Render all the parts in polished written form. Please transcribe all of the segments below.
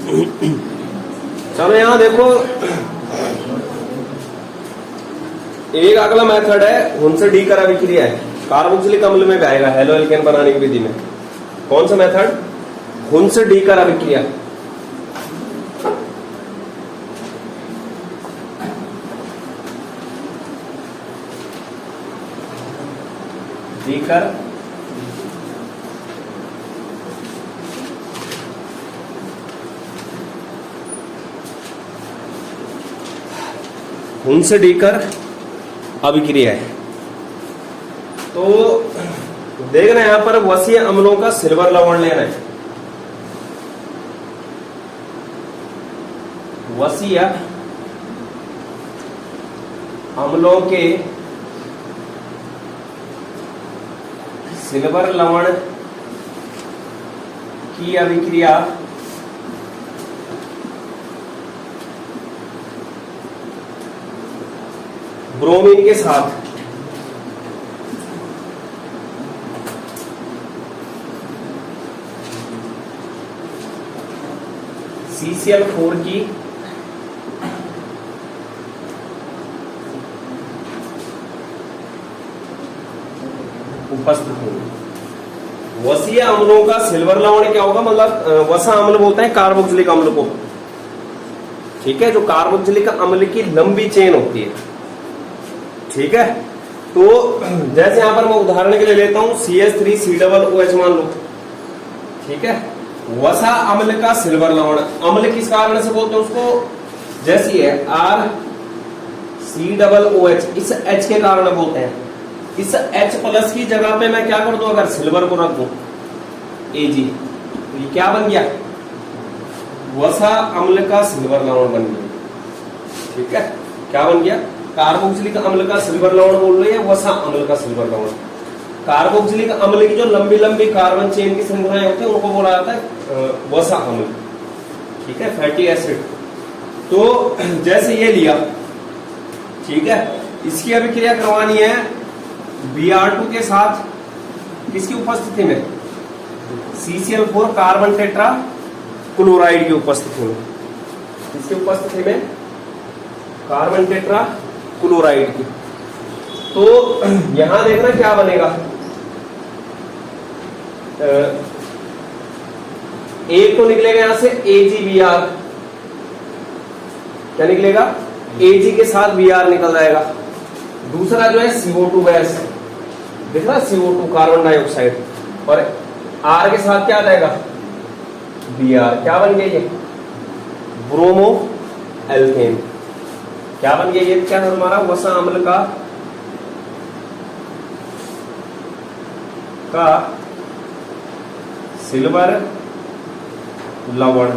चलो यहाँ देखो, एक अगला मेथड है हुन से डी करा विक्रिया है, कार्बोक्सिलिक अम्ल में भी आएगा हेलो एल्केन बनाने की विधि में। कौन सा मेथड? हुन से डी करा विक्रिया। डी कर हुन से डी कर अभिक्रिया है। तो देखना यहां पर वसीय अम्लों का सिल्वर लवण लेना है। वसीय अम्लों के सिल्वर लवण की अभिक्रिया ब्रोमीन के साथ CCl4 की उपस्थित होगी। वसीय अम्लों का सिल्वर लवण क्या होगा? मतलब वसा अम्ल बोलते हैं कार्बोक्सिलिक अम्ल को, ठीक है, जो कार्बोक्सिलिक अम्ल की लंबी चेन होती है, ठीक है। तो जैसे यहां पर मैं उदाहरण के लिए लेता हूं CH3COOH मान लो, ठीक है। वसा अम्ल का सिल्वर लवण, अम्ल किस कारण से बोलते हैं उसको? जैसी है RCOOH, इस H के कारण बोलते हैं। इस H प्लस की जगह पे मैं क्या कर दूं? अगर सिल्वर को रख दूं Ag, तो ये क्या बन गया? वसा अम्ल का सिल्वर लवण बन गया, ठीक है। क्या बन गया? कार्बोक्सिलिक अम्ल का सिल्वर लवण बोल रहे हैं, वसा अम्ल का सिल्वर लवण। कार्बोक्सिलिक अम्ल की जो लंबी लंबी कार्बन चेन की श्रृंखलाएं होती है उनको बोला जाता है वसा अम्ल, ठीक है, फैटी एसिड। तो जैसे ये लिया, ठीक है, इसकी अभिक्रिया करवानी है Br2 के साथ, किसकी उपस्थिति में? CCl4 कार्बन टेट्रा क्लोराइड की उपस्थिति में। किसकी उपस्थिति में? कार्बन टेट्रा क्लोराइड की। तो यहां देखना क्या बनेगा, एक तो निकलेगा यहां से AgBr, क्या निकलेगा? Ag के साथ Br निकल जाएगा। दूसरा जो है CO2 गैस, दिख रहा CO2 कार्बन डाइऑक्साइड, और R के साथ क्या आ जाएगा? Br। क्या बन गया ये? Bromo alkene. क्या बन गया ये? क्या है हमारा? वसा अम्ल का सिल्वर लवण,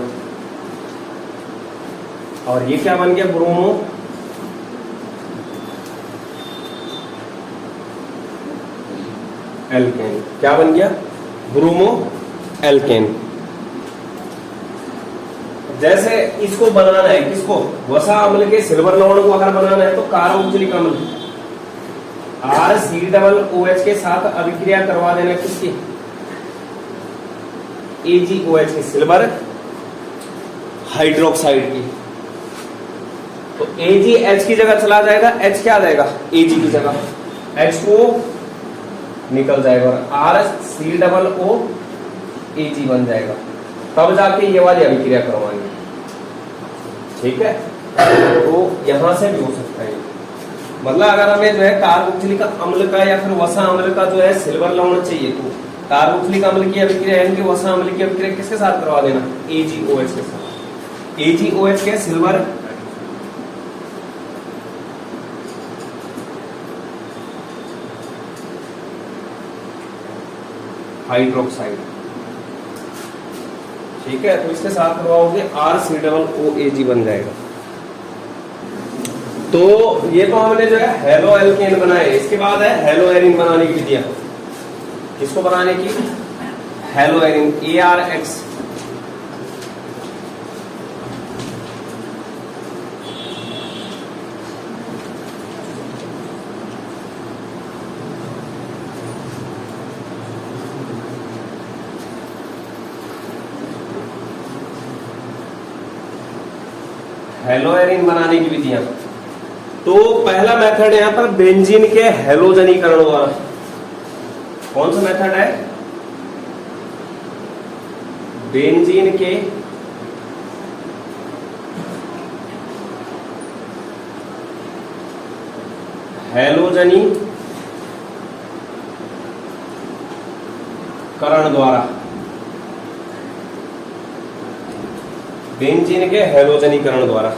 और ये क्या बन गया? Bromo alkene. क्या बन गया? Bromo alkene. जैसे इसको बनाना है, किसको? वसा अम्ल के सिल्वर लवण को अगर बनाना है तो कार्बोक्सिलिक अम्ल RCOOH के साथ अभिक्रिया करवा देना, किसकी? AgOH की, सिल्वर हाइड्रोक्साइड की। तो AgH की जगह चला जाएगा, H क्या आ जाएगा? Ag की जगह H2O निकल जाएगा और RCOOAg बन जाएगा। तब जाके ये वाली अभिक्रिया करवानी, ठीक है। तो यहां से भी हो सकता है, मतलब अगर हमें जो है कार्बोक्सिलिक अम्ल का या फिर वसा अम्ल का जो है सिल्वर लवण चाहिए, तो कार्बोक्सिलिक अम्ल की अभिक्रिया यानी कि वसा अम्ल की अभिक्रिया किसके साथ करवा देना? AgOH के साथ। AgOH के सिल्वर हाइड्रोक्साइड, ठीक है। तो इसके साथ करवाओगे RCOOAg बन जाएगा। तो ये तो हमने जो है हेलो एल्केन बनाए। इसके बाद है हेलो एरिन बनाने की विधियां। किसको बनाने की? Hello Erin, ARX। हेलोएरिन बनाने की विधियां। तो पहला मेथड यहां पर बेंजीन के हेलोजनीकरण द्वारा। कौन सा मेथड है? बेंजीन के हेलोजनीकरण द्वारा। बेंजीन के हेलोजनीकरण द्वारा।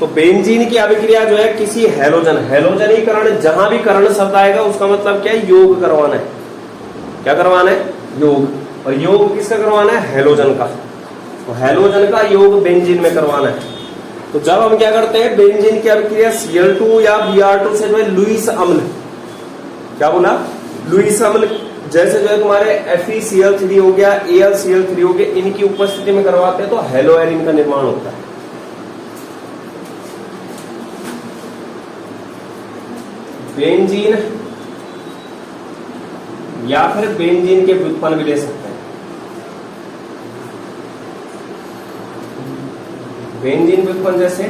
तो बेंजीन की अभिक्रिया जो है किसी हेलोजनीकरण, जहां भी करण शब्द आएगा उसका मतलब क्या है? योग करवाना है। क्या करवाना है? योग। और योग किसका करवाना है? हेलोजन का। तो हेलोजन का योग बेंजीन में करवाना है। तो जब हम क्या करते हैं, बेंजीन की अभिक्रिया Cl2 या Br2 से जो है लुईस अम्ल, क्या बोला? लुईस अम्ल, जैसे जो है तुम्हारे FeCl3 हो गया, AlCl3 हो गया, इनकी उपस्थिति में करवाते हैं तो हेलोएरिन का निर्माण होता है। बेंजीन या फिर बेंजीन के व्युत्पन्न भी ले सकते हैं। बेंजीन व्युत्पन्न जैसे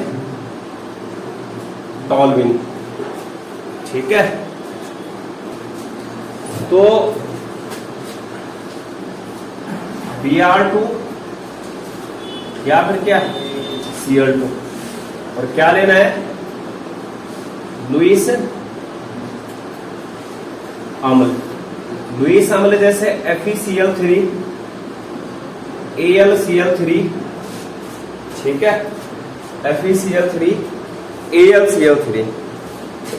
टॉल्विन। ठीक है, तो Br2 या फिर क्या Cl2, और क्या लेना है? लुईस अम्ल। लुईस अम्ल जैसे FeCl3, AlCl3, ठीक है, FeCl3, AlCl3,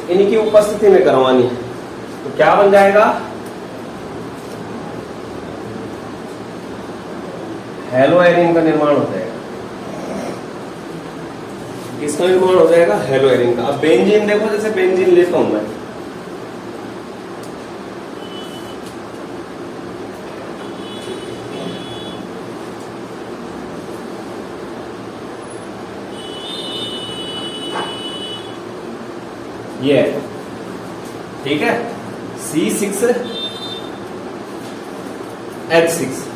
इनकी उपस्थिति में करवानी है। तो क्या बन जाएगा? हेलोएरिन का निर्माण हो जाएगा। किसका निर्माण हो जाएगा? हेलोएरिन का। अब बेंजीन देखो, जैसे बेंजीन लेता हूं मैं, ये ठीक है, C6H6,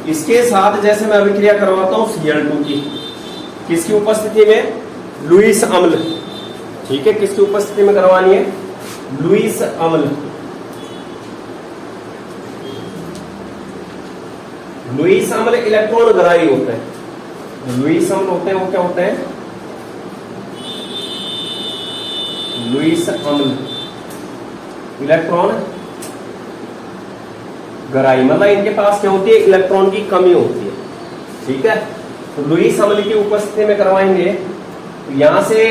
इसके साथ जैसे मैं अभिक्रिया करवाता हूं Cl2 की, किसकी उपस्थिति में? लुईस अम्ल। ठीक है, किसकी उपस्थिति में करवानी है? लुईस अम्ल। लुईस अम्ल इलेक्ट्रॉन ग्राही होते हैं। लुईस अम्ल होते हैं, वो क्या होते हैं? लुईस अम्ल इलेक्ट्रॉन ग्राही, मतलब इनके पास क्या होती है? इलेक्ट्रॉन की कमी होती है। ठीक है, तो लुईस अम्ल की उपस्थिति में करवाएंगे। तो यहां से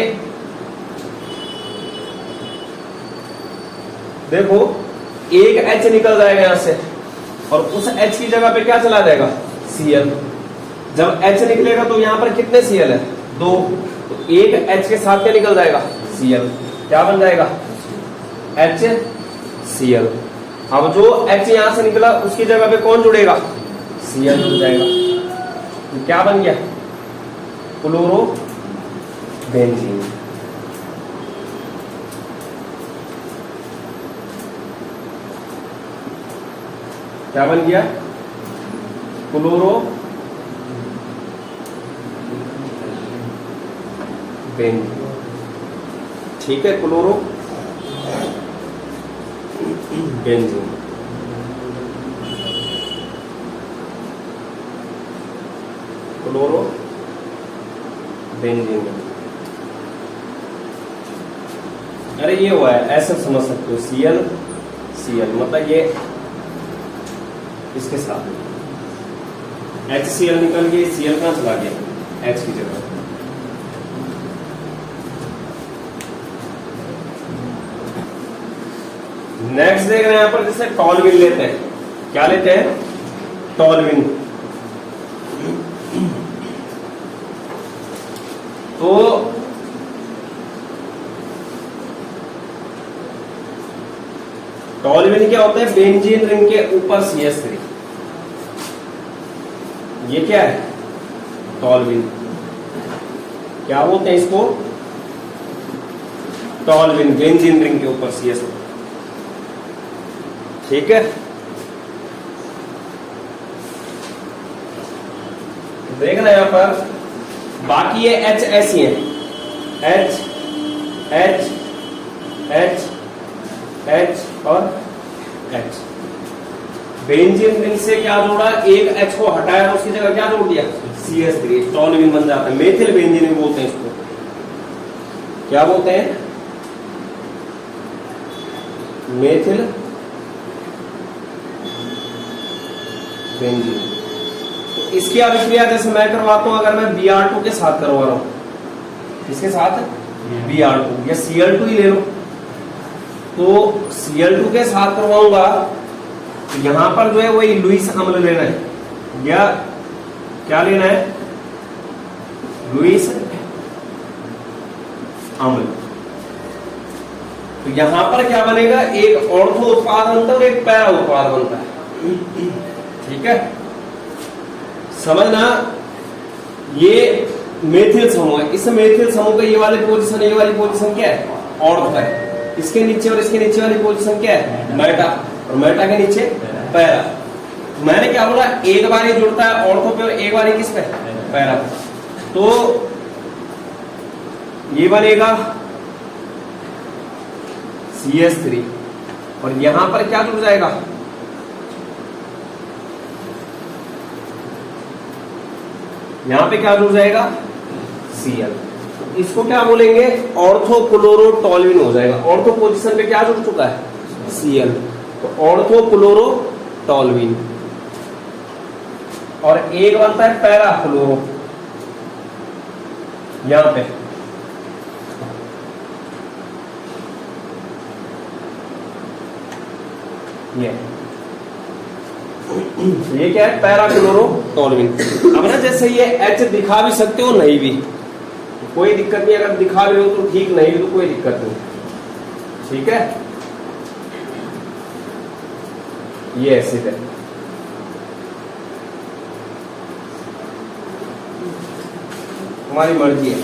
देखो, एक H निकल जाएगा यहां से, और उस H की जगह पे क्या चला जाएगा? Cl। जब H निकलेगा तो यहां पर कितने Cl है? 2। तो एक H के साथ क्या निकल जाएगा? Cl। क्या बन जाएगा? HCl। अब जो H यहां से निकला उसकी जगह पे कौन जुड़ेगा? Cl जुड़ जाएगा। तो क्या बन गया? Chloro benzene. क्या बन गया? Chloro benzene. ठीक है, क्लोरो बेंजीन। Chloro benzene. अरे ये हुआ है, ऐसा समझ सकते हो, Cl मतलब ये इसके साथ HCl निकल गई, Cl कहां चला गया? H की जगह। नेक्स्ट देख रहे हैं यहां पर, जैसे टॉल्विन लेते हैं। क्या लेते हैं? टॉल्विन। तो टॉल्विन क्या होता है? बेंजीन रिंग के ऊपर CH3। ये क्या है? टॉल्विन। क्या बोलते हैं इसको? टॉल्विन, बेंजीन रिंग के ऊपर CH3। ठीक है, देखना यहां पर बाकी ये H ऐसी है, H H H H और H। बेंजीन रिंग से क्या जोड़ा, एक H को हटाया उसकी जगह क्या जोड़ दिया, CH3, टॉल्यूइन बन जाता है। मेथिल बेंजीन बोलते हैं इसको, क्या बोलते हैं, मेथिल बेंजीन। तो इसकी अभिक्रिया जैसे मैं करवाता हूं, अगर मैं Br2 के साथ करवा रहा हूं, इसके साथ Br2 या Cl2 ही ले लो, तो Cl2 के साथ करवाऊंगा, तो यहां पर जो है वही लुईस अम्ल लेना है, या क्या लेना है, लुईस अम्ल। तो यहां पर क्या बनेगा, एक ऑर्थो उत्पाद बनता है और एक पैरा उत्पाद बनता है। ठीक है, समझना, ये मेथिल समूह है। इस मेथिल समूह का ये वाली पोजीशन क्या है, ऑर्थो है। इसके नीचे और इसके नीचे वाली पोजीशन क्या है, मेटा, और मेटा के नीचे पैरा। मैंने क्या बोला, एक बार ही जुड़ता है ऑर्थो पे और एक बार ही किस पे, पैरा। तो ये बनेगा CH3 और यहां पर क्या जुड़ जाएगा, यहां पे क्या जुड़ जाएगा, Cl। इसको क्या बोलेंगे, ऑर्थो क्लोरो टॉल्यूइन हो जाएगा। ऑर्थो पोजीशन पे क्या जुड़ चुका है, Cl, तो ऑर्थो क्लोरो टॉल्यूइन। और एक बनता है पैरा क्लोरो, यहां पे ये क्या है, पैरा क्लोरो टॉल्यूइन। अब ना जैसे ये H दिखा भी सकते हो, नहीं भी कोई दिक्कत नहीं, अगर दिखा भी हो तो ठीक, नहीं भी तो कोई दिक्कत नहीं। ठीक है, ये एसिड है। हमारी मर्जी है।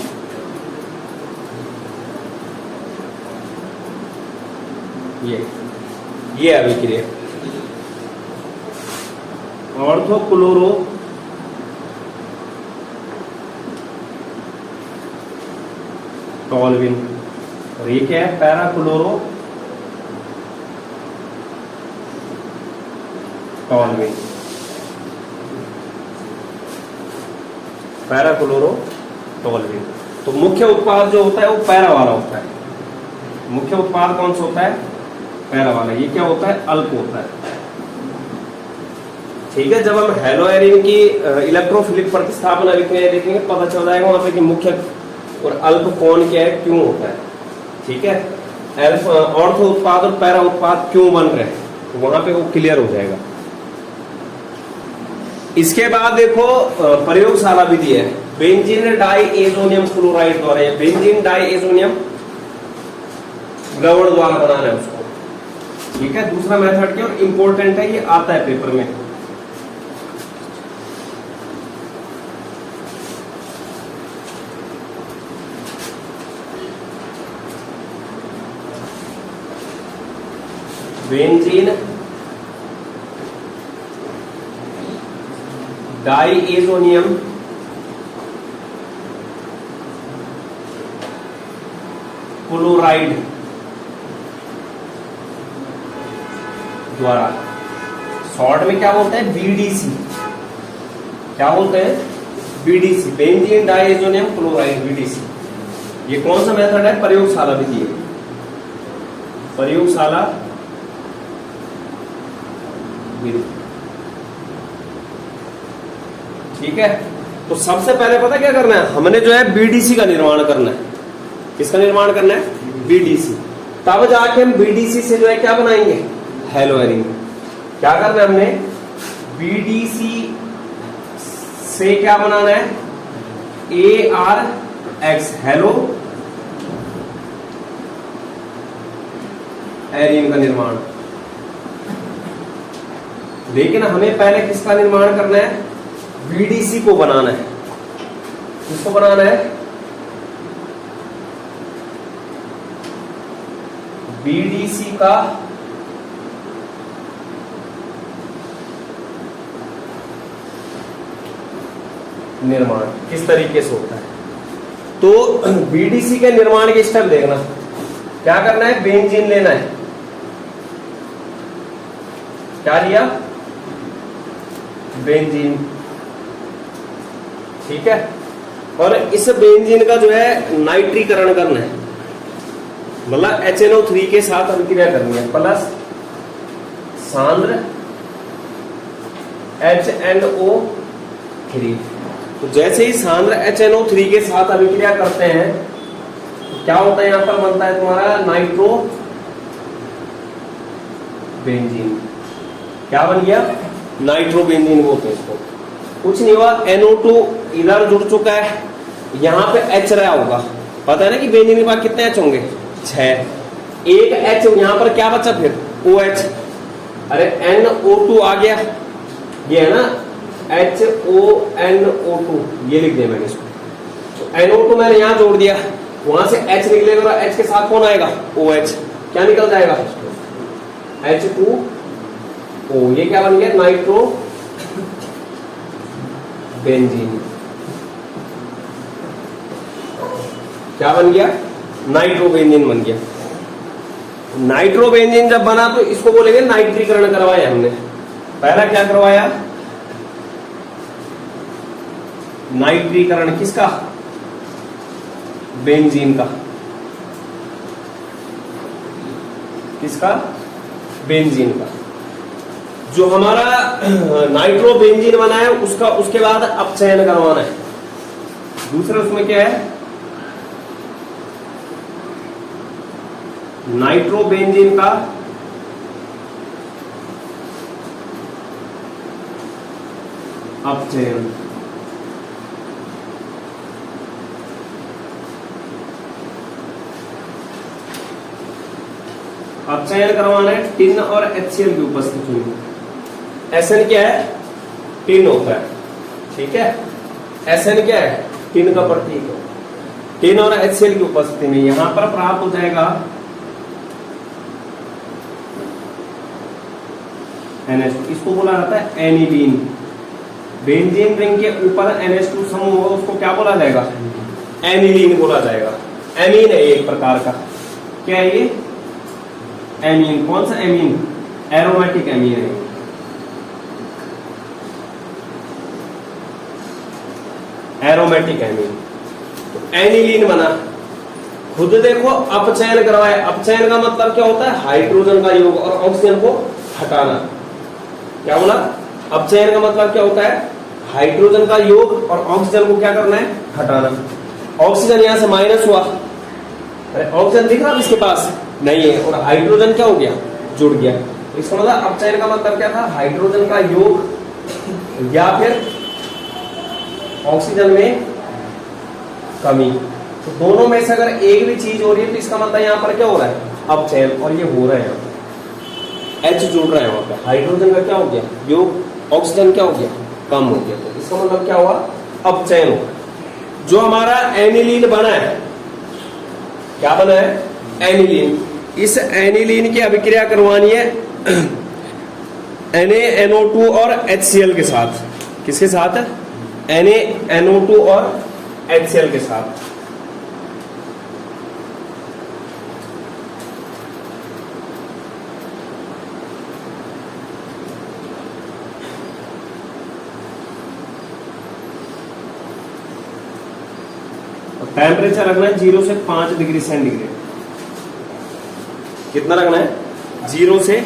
ये अभिक्रिया ऑर्थो क्लोरो टॉल्यूइन, और ये क्या है, para chloro toluene, para chloro toluene. तो मुख्य उत्पाद जो होता है वो पैरा वाला होता है। मुख्य उत्पाद कौन सा होता है, पैरा वाला। ये क्या होता है, अल्क होता है। ठीक है, जब हम हेलोएरिन की इलेक्ट्रोफिलिक प्रतिस्थापन अभिक्रिया देखेंगे पता चल जाएगा वहां पे कि मुख्य और अल्प कौन क्या है, क्यों होता है। ठीक है, ऑर्थो उत्पाद और पैरा उत्पाद क्यों बन रहे हैं, तो वहां पे वो क्लियर हो जाएगा। इसके बाद देखो प्रयोगशाला विधि है, बेंजीन डाइएजोनियम क्लोराइड द्वारा, या बेंजीन डाइएजोनियम लवण द्वारा बनाना है उसको। ठीक है, दूसरा मेथड क्या, और इंपॉर्टेंट है, ये आता है पेपर में। बेंजीन डाइएजोनियम क्लोराइड द्वारा, शॉर्ट में क्या बोलते हैं, BDC। क्या बोलते हैं, BDC, benzene diazonium chloride, BDC। ये कौन सा मेथड है, प्रयोगशाला विधि है, प्रयोगशाला विधि। ठीक है, तो सबसे पहले पता क्या करना है, हमने जो है BDC का निर्माण करना है। किसका निर्माण करना है, BDC। तब जाके हम BDC से जो है क्या बनाएंगे, हेलोएरिन। क्या करना है हमने, BDC से क्या बनाना है, ARX, हेलो एरिन का निर्माण। लेकिन हमें पहले किसका निर्माण करना है, BDC को बनाना है। किसको बनाना है, BDC का निर्माण किस तरीके से होता है। तो बीडीसी के निर्माण के स्टेप देखना, क्या करना है, बेंजीन लेना है, क्या लिया, बेंजीन, ठीक है। और इस बेंजीन का जो है नाइट्रीकरण करना है, मतलब HNO3 के साथ अभिक्रिया करनी है, प्लस सांद्र HNO3। तो जैसे ही सांद्र HNO3 के साथ अभिक्रिया करते हैं तो क्या होता है, यहां पर बनता है तुम्हारा नाइट्रो बेंजीन। क्या बन गया, नाइट्रो बेंजीन बोलते हैं इसको। कुछ नहीं हुआ, NO2 इधर जुड़ चुका है, यहां पे H रहा होगा, पता है ना कि बेंजीन के पास कितने H होंगे, 6। एक H यहां पर क्या बचा फिर, OH, अरे NO2 आ गया, ये है ना HONO2, ये लिख दिया मैंने इसको। तो NO2 मैंने यहां जोड़ दिया, वहां से H निकलेगा और H के साथ कौन आएगा, OH, क्या निकल जाएगा, H2O। ये क्या बन गया, नाइट्रो बेंजीन। क्या बन गया, नाइट्रो बेंजीन बन गया। नाइट्रो बेंजीन जब बना तो इसको बोलेंगे नाइट्रीकरण करवाया हमने। पहला क्या करवाया, नाइट्रीकरण, किसका, बेंजीन का, किसका, बेंजीन का। जो हमारा नाइट्रो बेंजीन बना है उसका, उसके बाद अपचयन करवाना है। दूसरा उसमें क्या है, नाइट्रो बेंजीन का अपचयन। अपचयन करवाना है टिन और HCl की उपस्थिति में। SN क्या है, टिन होता है, ठीक है। SN क्या है, टिन का प्रतीक है। टिन और HCl की उपस्थिति में यहां पर प्राप्त हो जाएगा NH2, इसको बोला जाता है एनिलीन। बेंजीन रिंग के ऊपर NH2 समूह होगा, उसको क्या बोला जाएगा, एनिलीन बोला जाएगा। एमीन है एक प्रकार का, क्या है ये, एमीन। कौन सा एमीन, एरोमेटिक एमीन है। एरोमेटिक एमीन, तो एनिलीन बना। खुद देखो अपचयन करवाया। अपचयन का मतलब क्या होता है, हाइड्रोजन का योग और ऑक्सीजन को हटाना। क्या बोला, अपचयन का मतलब क्या होता है, हाइड्रोजन का योग और ऑक्सीजन को क्या करना है, हटाना। ऑक्सीजन यहां से माइनस हुआ, अरे ऑक्सीजन दिख रहा है इसके पास नहीं है, और हाइड्रोजन क्या हो गया, जुड़ गया। इसका मतलब अपचयन का मतलब क्या था, हाइड्रोजन का योग या फिर ऑक्सीजन में कमी। तो दोनों में से अगर एक भी चीज हो रही है तो इसका मतलब यहाँ पर क्या हो रहा है, अपचयन, और ये हो रहा है यहाँ पे H जुड़ रहा है वहां पे। हाइड्रोजन का क्या हो गया योग, ऑक्सीजन क्या हो गया, कम हो गया। तो इसका मतलब क्या हुआ, अपचयन हुआ। जो हमारा एनिलीन बना है, क्या बना है, एनिलीन। इस एनिलीन की अभिक्रिया करवानी है NaNO2 और HCl के साथ। किसके साथ, NaNO2 और HCl के साथ। टेम्परेचर रखना है 0 से 5 डिग्री सेंटीग्रेड। कितना रखना है, 0 से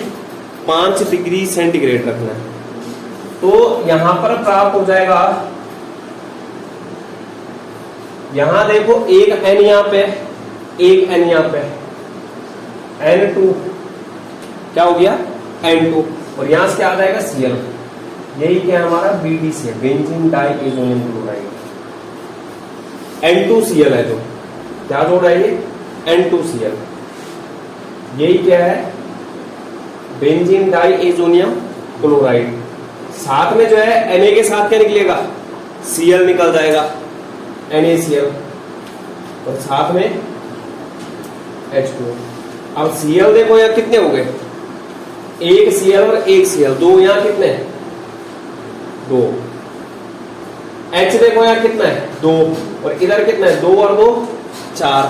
5 डिग्री सेंटीग्रेड रखना है। तो यहां पर प्राप्त हो जाएगा, यहां देखो एक N यहां पे, एक N यहां पे, N2 क्या हो गया, N2, और यहां से क्या आ जाएगा, Cl। यही क्या हमारा BDC है, बेंजीन डाइएजोनियम क्लोराइड। N2Cl है, जो क्या जोड़ रहा है ये, N2Cl। यही क्या है, बेंजीन डाइएजोनियम क्लोराइड। साथ में जो है Na के साथ क्या निकलेगा, Cl निकल जाएगा, NaCl, और साथ में H2। अब Cl देखो यहाँ कितने हो गए, एक Cl और एक Cl, दो यहाँ कितने, दो। H देखो यहाँ कितना है 2 और इधर कितना है 2 और 2 4,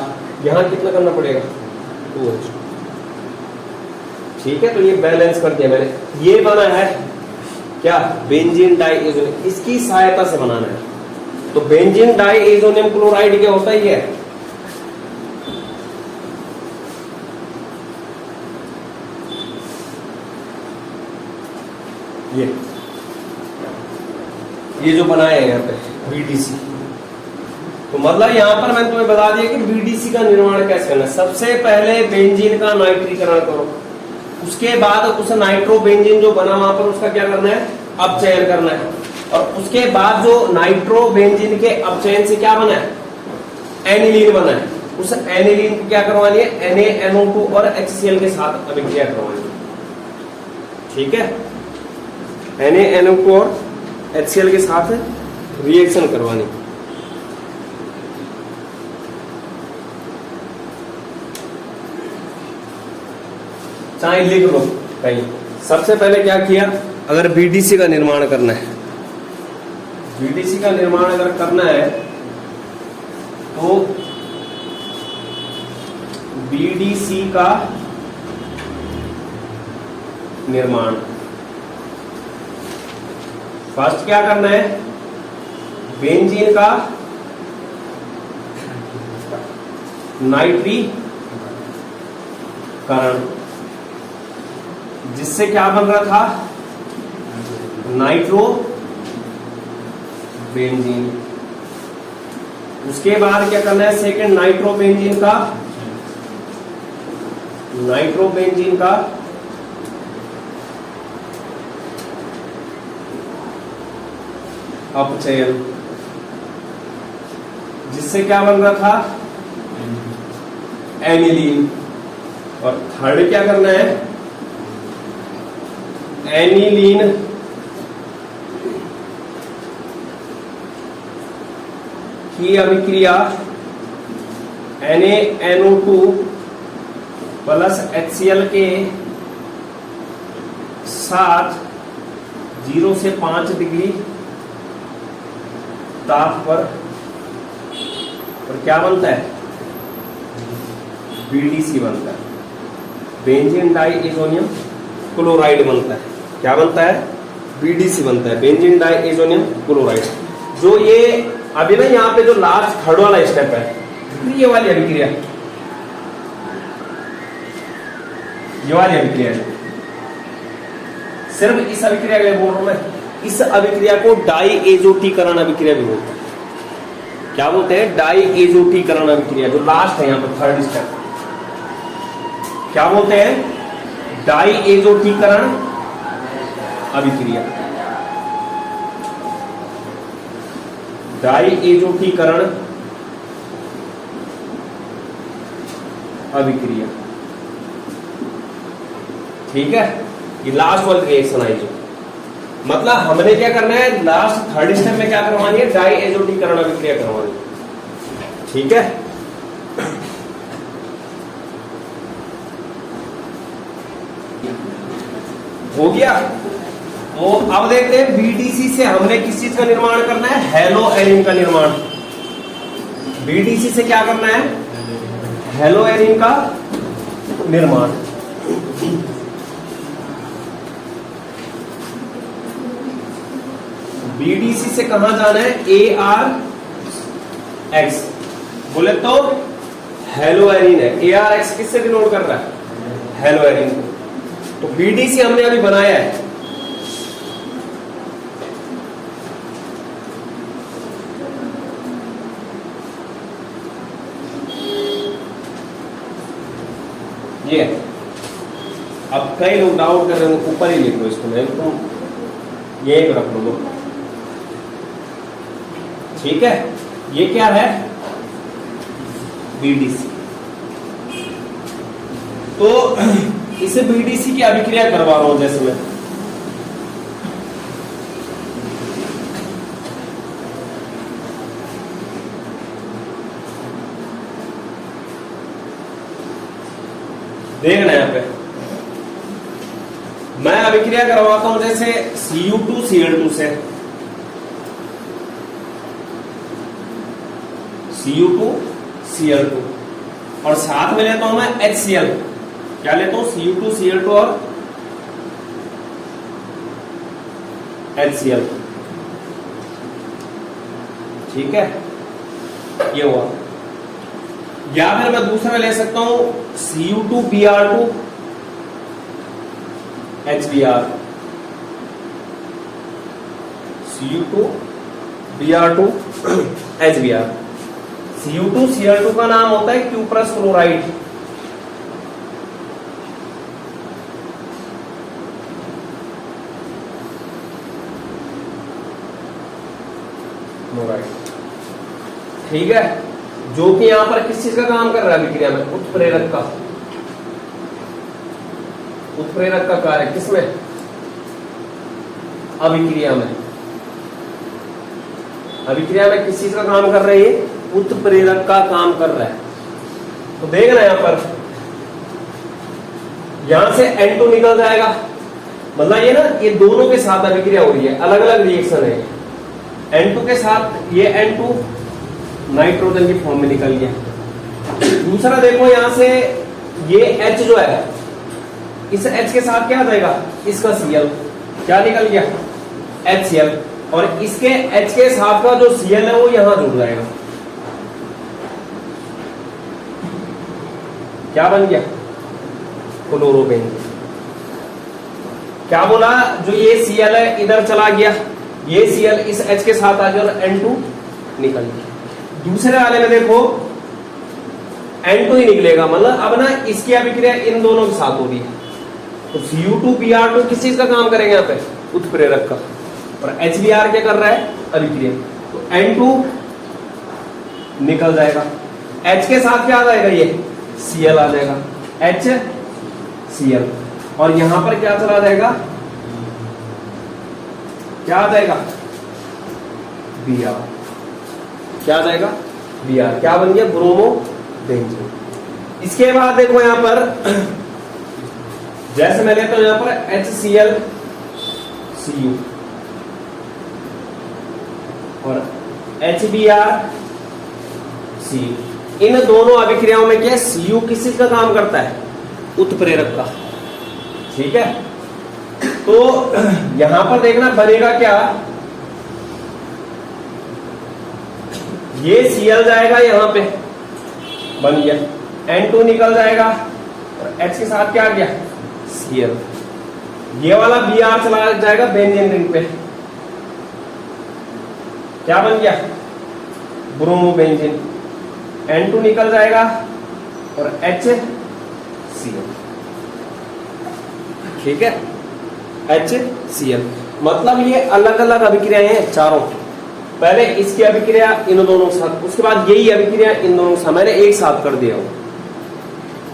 यहाँ कितना करना पड़ेगा 2H। ठीक है, तो ये बैलेंस कर दिया मैंने। ये बना है क्या बेंजीन डाइएजोनियम, इसकी सहायता से बनाना है। तो बेंजीन डाइएजोनियम क्लोराइड क्या होता है ये जो बनाया है यहाँ पे बीडीसी। तो मतलब यहाँ पर मैंने तुम्हें बता दिया कि बीडीसी का निर्माण कैसे करना है। सबसे पहले बेंजीन का नाइट्रीकरण करो, उसके बाद उस नाइट्रो बेंजीन जो बना वहां पर उसका क्या करना है अपचयन करना है, और उसके बाद जो नाइट्रो बेंजीन के अपचयन से क्या बना है एनिलीन बना है, उस एनिलीन को क्या करवानी है NaNO2 और HCl के साथ अभिक्रिया करवानी है। ठीक है, NaNO2 और HCl के साथ रिएक्शन करवानी। चाहे लिख लो कहीं। सबसे पहले क्या किया, अगर बीडीसी का निर्माण करना है, बीडीसी का निर्माण अगर करना है तो बीडीसी का निर्माण फर्स्ट क्या करना है, बेंजीन का नाइट्रीकरण, जिससे क्या बन रहा था नाइट्रो बेंजीन। उसके बाद क्या करना है सेकेंड नाइट्रो बेंजीन का अपचयन, जिससे क्या बन रहा था एनिलीन। और थर्ड क्या करना है एनिलीन की अभिक्रिया NaNO2 प्लस HCl के साथ 0 से 5 डिग्री ताप पर, और क्या बनता है बीडीसी बनता है, बेंजीन डाइएजोनियम क्लोराइड बनता है। क्या बनता है बीडीसी बनता है, बेंजीन डाइएजोनियम क्लोराइड। जो ये अभी ना यहाँ पे जो लास्ट थर्ड वाला स्टेप है, ये वाली अभिक्रिया, ये वाली अभिक्रिया है, सिर्फ इस अभिक्रिया के लिए बोल रहा हूं मैं। इस अभिक्रिया को डाइएजोटीकरण अभिक्रिया भी बोलते हैं। क्या बोलते हैं डाइएजोटीकरण अभिक्रिया, जो लास्ट है यहाँ पर थर्ड स्टेप, क्या बोलते हैं डाइएजोटीकरण अभिक्रिया। डाइएजोटीकरण अभिक्रिया, ठीक है। ये लास्ट वाली रिएक्शन आई जो, मतलब हमने क्या करना है लास्ट थर्ड स्टेप में क्या करवानी है डाइएजोटीकरण अभिक्रिया करवानी है। ठीक है, हो गया। तो अब देखते हैं बीडीसी से हमने किस चीज का निर्माण करना है, हेलो एरिन का निर्माण। बीडीसी से क्या करना है हेलो एरिन का निर्माण। बीडीसी से कहां जाना है ARX, बोले तो हेलो एरिन है। ARX किससे डिनोट कर रहा है हेलो एरिन को। तो बीडीसी हमने अभी बनाया है, ये। अब कई लोग डाउट कर रहे हैं, ऊपर ही लिख लो इसको, नहीं तो ये रख लो। ठीक है, ये क्या है बीडीसी। तो इसे बीडीसी की अभिक्रिया करवा रहा हूं, जैसे मैं देखना यहां पे मैं अभिक्रिया करवाता हूं, जैसे Cu2 Cl2 से Cu2Cl2 और साथ में लेता हूं मैं HCl। क्या लेता हूं? Cu2Cl2 और HCl। ठीक है, ये हुआ। या फिर मैं दूसरा ले सकता हूं Cu2Br2 HBr। Cu2Br2 HBr। Cu2Cl2 का नाम होता है क्यूप्रस क्लोराइड। ठीक है, जो कि यहां पर किस चीज का काम कर रहा है अभिक्रिया में? उत्प्रेरक का। उत्प्रेरक का कार्य किसमें? अभिक्रिया में। अभिक्रिया में किस चीज का काम कर रही है? उत्प्रेरक का काम कर रहा है। तो देख रहे हैं यहां पर, यहां से N2 निकल जाएगा, मतलब ये ना, ये दोनों के साथ अभिक्रिया हो रही है, अलग अलग रिएक्शन है। N2 के साथ ये N2 नाइट्रोजन की फॉर्म में निकल गया। दूसरा देखो, यहां से ये H जो है, इस H के साथ क्या आ जाएगा? इसका Cl क्या निकल गया? HCl। और इसके H के साथ का जो Cl है वो यहां जुड़ जाएगा। क्या बन गया? क्लोरोबेंजीन। क्या बोला? जो ये Cl है इधर चला गया, ये Cl इस H के साथ आ गया और N2 निकल गया। दूसरे वाले में देखो N2 ही निकलेगा, मतलब अब ना इसकी अभिक्रिया इन दोनों के साथ हो रही है। तो Cu2Br2 किस चीज का काम करेंगे यहाँ पे? उत्प्रेरक का। और HBr क्या कर रहा है? अभिक्रिया। तो N2 निकल जाएगा, H के साथ क्या आ जाएगा? ये Cl आ जाएगा, HCl। और यहां पर क्या चला जाएगा? क्या आ जाएगा? Br। क्या आ जाएगा? Br। क्या बन गया? ब्रोमोबेंजीन। इसके बाद देखो यहां पर, जैसे मैं लेता हूं यहां पर HClCu और HBrCu। इन दोनों अभिक्रियाओं में क्या? Cu किस चीज का काम करता है? उत्प्रेरक का। ठीक है, तो यहां पर देखना बनेगा क्या? ये Cl जाएगा यहां पे, बन गया, N2 निकल जाएगा और H के साथ क्या आ गया? Cl। ये वाला Br चला जाएगा बेंजीन रिंग पे, क्या बन गया? ब्रोमोबेंजीन। N2 निकल जाएगा और HCl। ठीक है, HCl। मतलब ये अलग अलग अभिक्रियाएं हैं चारों। पहले इसकी अभिक्रिया इन दोनों के साथ, उसके बाद यही अभिक्रिया इन दोनों के साथ, मैंने एक साथ कर दिया हो।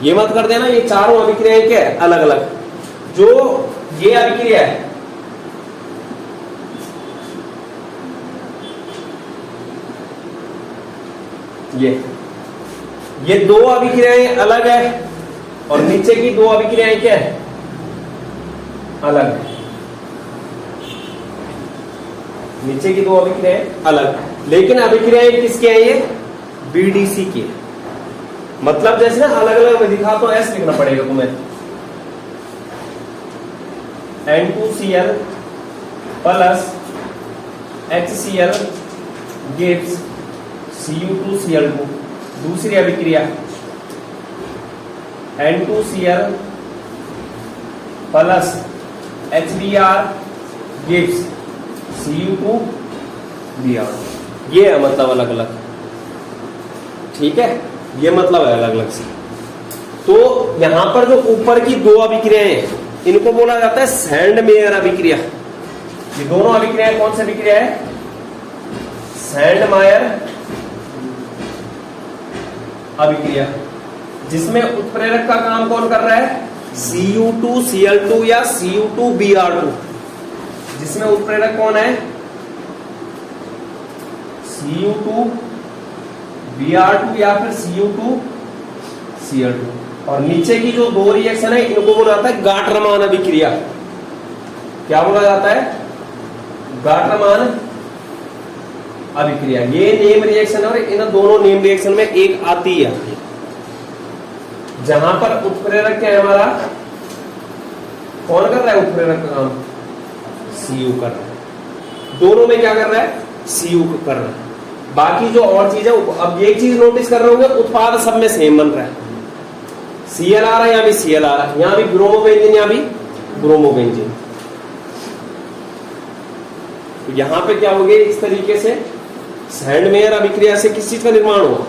ये मत कर देना, ये चारों अभिक्रियाएं क्या है? अलग अलग। जो ये अभिक्रिया है, ये दो अभिक्रियाएं अलग है और नीचे की दो अभिक्रियाएं क्या है? अलग है। नीचे की दो अभिक्रियाएं अलग, लेकिन अभिक्रियाएं किसकी है? ये BDC की है। मतलब जैसे ना अलग अलग मैं दिखाता हूं, ऐसे लिखना पड़ेगा तुम्हें। N2Cl plus HCl gives Cu2Cl2। दूसरी अभिक्रिया N2Cl plus HBr gives Cu2Br। ये है मतलब अलग अलग। ठीक है, ये मतलब है अलग अलग से। तो यहां पर जो ऊपर की दो अभिक्रियाएं हैं, इनको बोला जाता है सैंडमेयर अभिक्रिया। ये दोनों अभिक्रियाएं कौन सी अभिक्रिया है? सैंडमेयर अभिक्रिया, जिसमें उत्प्रेरक का काम कौन कर रहा है? Cu2Cl2 या Cu2Br2। जिसमें उत्प्रेरक कौन है? Cu2Br2 या फिर Cu2Cl2। और नीचे की जो दो रिएक्शन है, इनको बोला जाता है गाट्रमान अभिक्रिया। क्या बोला जाता है? गाट्रमान अभिक्रिया। ये नेम रिएक्शन है और इन दोनों नेम रिएक्शन में एक आती है जहां पर उत्प्रेरक क्या है हमारा, कौन कर रहा है उत्प्रेरक का काम, सीयू कर रहा है। दोनों में क्या कर रहा है, सीयू कर रहा है। बाकी जो और चीज है, अब एक चीज नोटिस कर रहे होंगे, उत्पाद सब में सेम बन रहा है। सीएल आ रहा है, यहां भी सीएल आ रहा है, यहां भी ब्रोमोबेंजीन, यहां भी ब्रोमोबेंजीन। तो यहां पे क्या हो गया, इस तरीके से सैंडमेयर अभिक्रिया से किस चीज का निर्माण हुआ,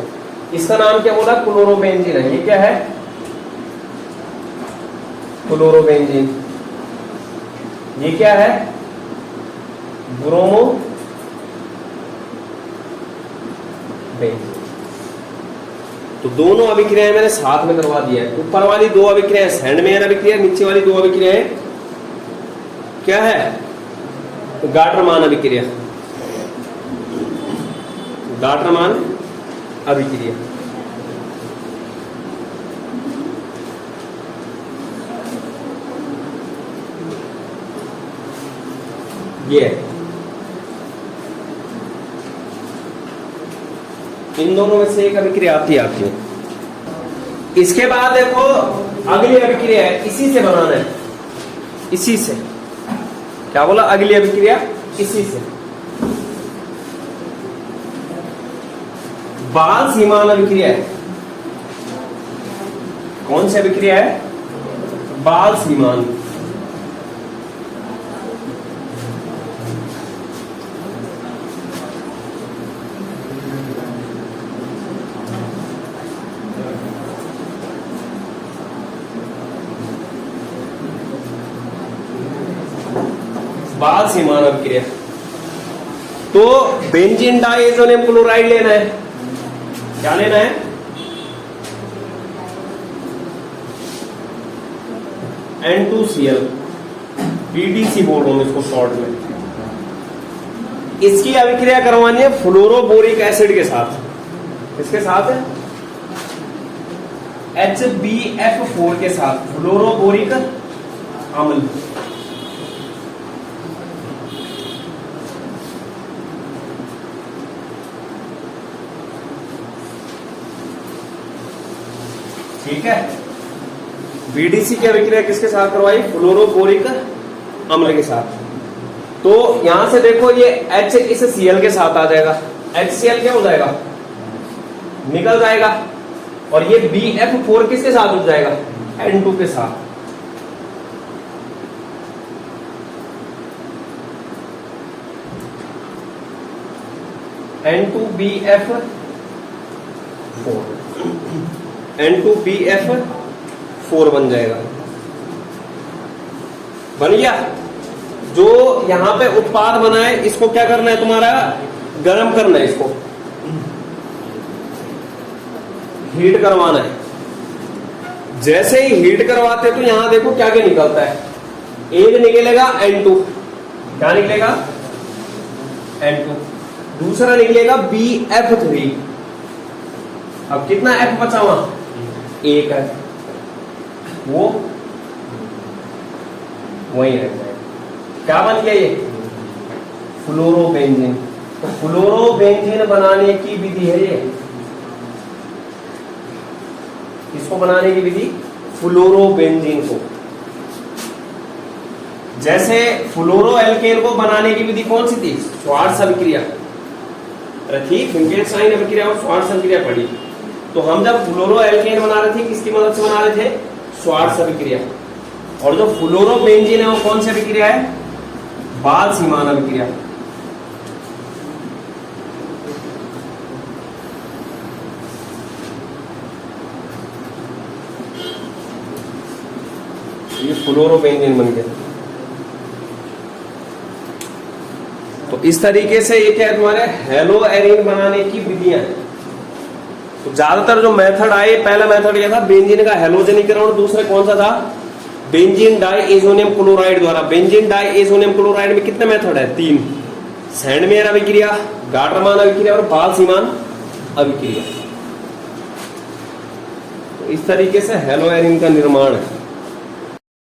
इसका नाम क्या बोला, क्लोरोबेंजीन है। ये क्या है, क्लोरोबेंजीन। ये क्या है, ब्रोमोबेंजीन। तो दोनों अभिक्रियाएं मैंने साथ में करवा दिया है। ऊपर वाली दो अभिक्रियाएं सैंडमेयर अभिक्रिया, नीचे वाली दो अभिक्रियाएं क्या है, गाटरमान अभिक्रिया, गाटरमान अभिक्रिया। ये इन दोनों में से एक अभिक्रिया आती है। इसके बाद देखो अगली अभिक्रिया है, इसी से बनाना है, इसी से। क्या बोला, अगली अभिक्रिया इसी से, बाल सीमान अभिक्रिया है। कौन सी अभिक्रिया है, बाल सीमान। बाल सीमान अभिक्रिया। तो बेंजीन डाइएज़ोनियम क्लोराइड लेना है, क्या लेना है, N2Cl, BDC बोल रहा हूं इसको शॉर्ट में। इसकी अभिक्रिया करवानी है फ्लोरोबोरिक एसिड के साथ। किसके साथ है, HbF4 के साथ, फ्लोरोबोरिक अम्ल। ठीक है, बीडीसी की अभिक्रिया किसके साथ करवाई, फ्लोरोबोरिक अम्ल के साथ। तो यहां से देखो ये H इस Cl के साथ आ जाएगा, HCl क्या हो जाएगा, निकल जाएगा, और ये BF4 किसके साथ उठ जाएगा, N2 के साथ। N2BF4, N2BF4 बन जाएगा, बन गया। जो यहां पे उत्पाद बना है, इसको क्या करना है तुम्हारा, गर्म करना है, इसको हीट करवाना है। जैसे ही हीट करवाते तो यहां देखो क्या क्या निकलता है, एक निकलेगा N2, क्या निकलेगा, N2, दूसरा निकलेगा BF3। अब कितना F बचा हुआ, एक है, वो वही रह जाएगा। क्या बन गया ये, फ्लोरोबेंजीन। तो फ्लोरोबेंजीन बनाने की विधि है ये, इसको बनाने की विधि, फ्लोरोबेंजीन को। जैसे फ्लोरो एल्केन को बनाने की विधि कौन सी थी, श्वार्ट्ज अभिक्रिया रखी, फिंकेलस्टाइन अभिक्रिया और श्वार्ट्ज अभिक्रिया पढ़ी। तो हम जब फ्लोरो एल्केन बना रहे थे, किसकी मदद से बना रहे थे, श्वार्ट्ज अभिक्रिया। और जो फ्लोरोबेंजीन है वो कौन सी अभिक्रिया है, बाल सीमान अभिक्रिया। ये फ्लोरोबेंजीन बन गया। तो इस तरीके से ये क्या है, तुम्हारे हेलो एरीन बनाने की विधियां। तो ज्यादातर जो मेथड आए, पहला मेथड यह था बेंजीन का हेलोजनीकरण, दूसरा कौन सा था, बेंजीन डाइएज़ोनियम क्लोराइड द्वारा। बेंजीन डाइएज़ोनियम क्लोराइड में कितने मेथड है, 3, सैंडमेयर अभिक्रिया, गाटरमान अभिक्रिया और बाल सीमान अभिक्रिया। तो इस तरीके से हेलो एरीन का निर्माण है।